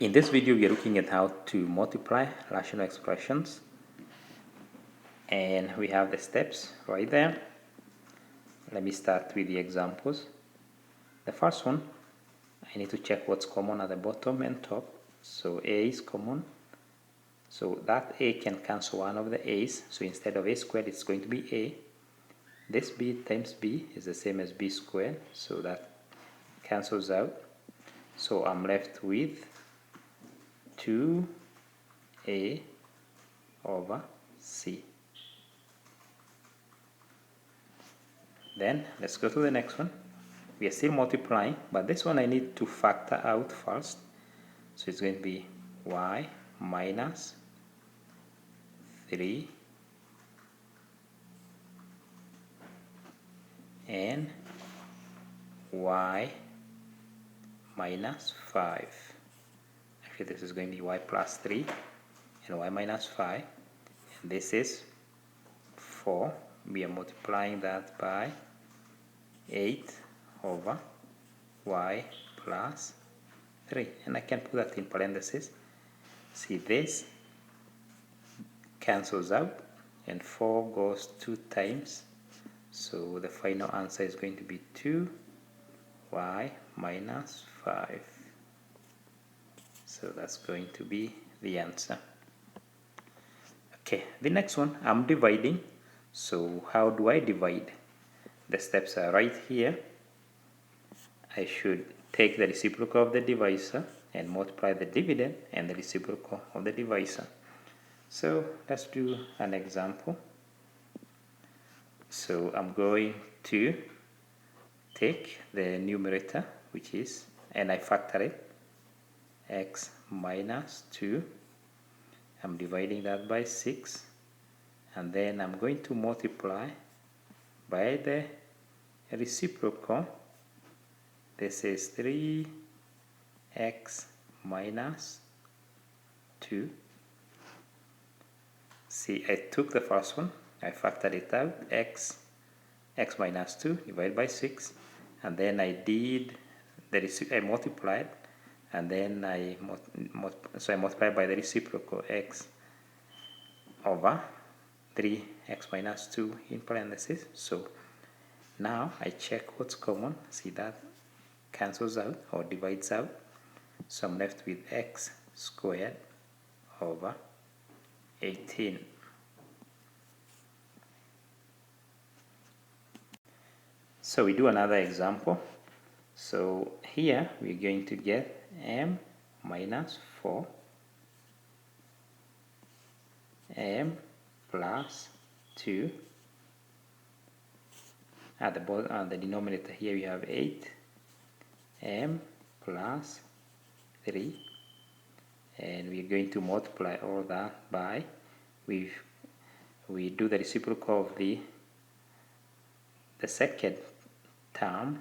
In this video, we are looking at how to multiply rational expressions, and we have the steps right there. Let me start with the examples. The first one, I need to check what's common at the bottom and top. So a is common, so that a can cancel one of the a's, so instead of a squared it's going to be a. This b times b is the same as b squared, so that cancels out. So I'm left with 2a over c. Then let's go to the next one. We are still multiplying, but this one I need to factor out first. So it's going to be y minus 3 and y minus 5. Actually, this is going to be y plus 3 and y minus 5. And this is 4. We are multiplying that by 8 over y plus 3. And I can put that in parentheses. See, this cancels out and 4 goes 2 times. So the final answer is going to be 2y minus 5. So that's going to be the answer. Okay, the next one, I'm dividing. So how do I divide? The steps are right here. I should take the reciprocal of the divisor and multiply the dividend and the reciprocal of the divisor. So let's do an example. So I'm going to take the numerator, which is, and I factor it, x minus 2. I'm dividing that by 6, and then I'm going to multiply by the reciprocal. This is 3x minus 2. See, I took the first one, I factored it out, x minus 2 divided by 6, and then I did I multiplied, and then I multiplied by the reciprocal, x over 3x minus 2 in parentheses. So now I check what's common. See, that cancels out or divides out, so I'm left with x squared over 18. So we do another example. So here we're going to get m minus 4, m plus 2. At the bottom, at the denominator here we have 8, m plus 3, and we're going to multiply all that by, we do the reciprocal of the second term.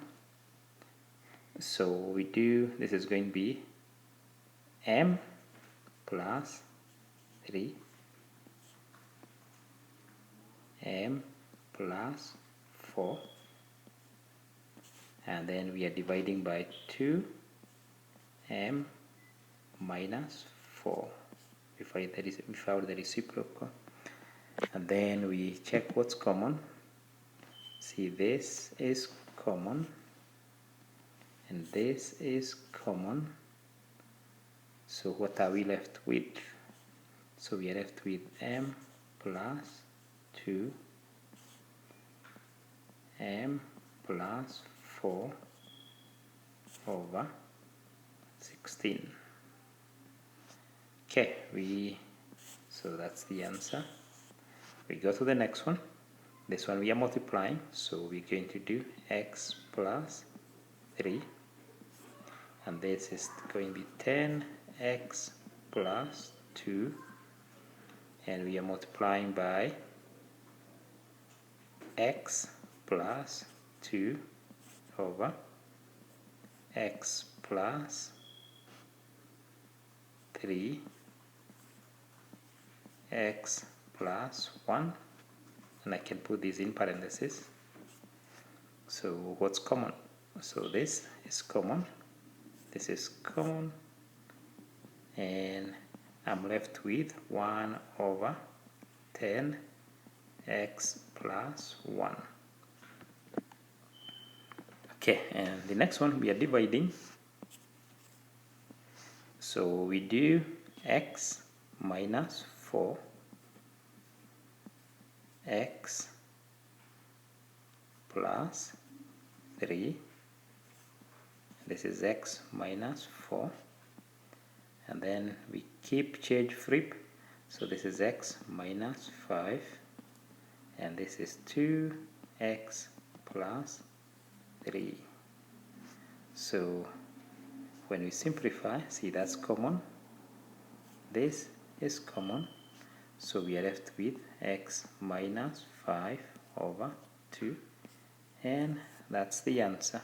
So we do, this is going to be m plus 3, m plus 4, and then we are dividing by 2, m minus 4. We found the reciprocal, and then we check what's common. See, this is common and this is common, so what are we left with? So we are left with m plus 2, m plus 4 over 16. Okay, so that's the answer. We go to the next one. This one we are multiplying, so we're going to do x plus 3, and this is going to be 10x plus 2, and we are multiplying by x plus 2 over x plus 3, x plus 1, and I can put these in parentheses. So what's common? So this is common, this is common, and I'm left with 1 over 10 x plus 1. Okay, and the next one we are dividing. So we do x minus 4, x plus 3, this is x minus 4, and then we keep change flip, so this is x minus 5, and this is 2x plus 3. So when we simplify, see that's common, this is common, so we are left with x minus 5 over 2, and that's the answer.